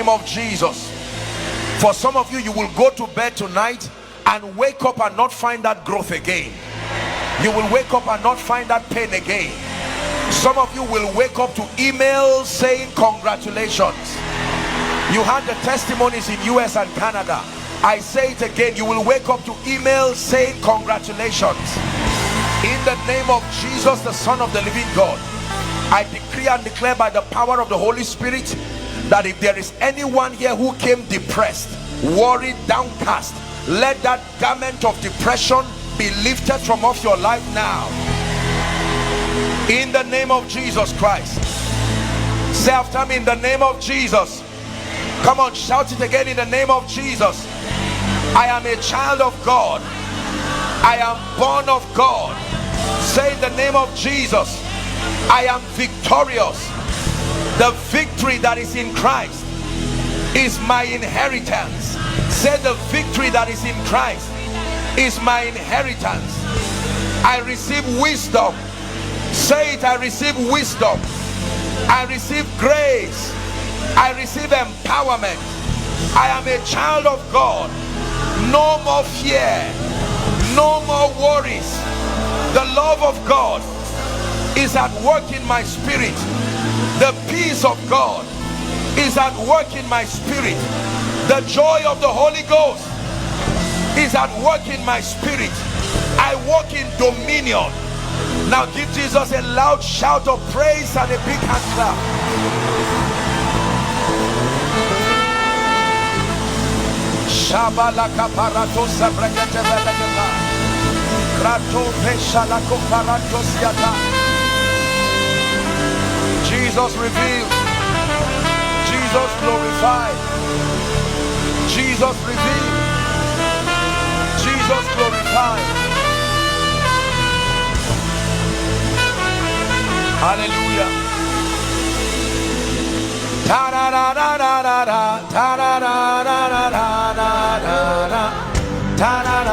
name of Jesus. For some of you, you will go to bed tonight and wake up and not find that growth again. You will wake up and not find that pain again. Some of you will wake up to emails saying congratulations. You had the testimonies in US and Canada. I say it again, you will wake up to emails saying congratulations. In the name of Jesus, the Son of the living God, I decree and declare by the power of the Holy Spirit that if there is anyone here who came depressed, worried, downcast, let that garment of depression be lifted from off your life now. In the name of Jesus Christ. Say after me, in the name of Jesus. Come on, shout it again, in the name of Jesus. I am a child of God. I am born of God. Say in the name of Jesus, I am victorious. The victory that is in Christ is my inheritance. Say the victory that is in Christ is my inheritance. I receive wisdom. Say it, I receive wisdom. I receive grace. I receive empowerment. I am a child of God. No more fear, no more worries. The love of God is at work in my spirit. The peace of God is at work in my spirit. The joy of the Holy Ghost is at work in my spirit. I walk in dominion. Now give Jesus a loud shout of praise and a big hand clap. Shabalaka parato sabrekete belegeta. Krato peshalako parato siata. Jesus revealed. Jesus glorified. Jesus revealed. Jesus glorified. Hallelujah. Ta-da-da-da-da-da-da, ta-da-da-da-da-da-da-da, ta-da-da.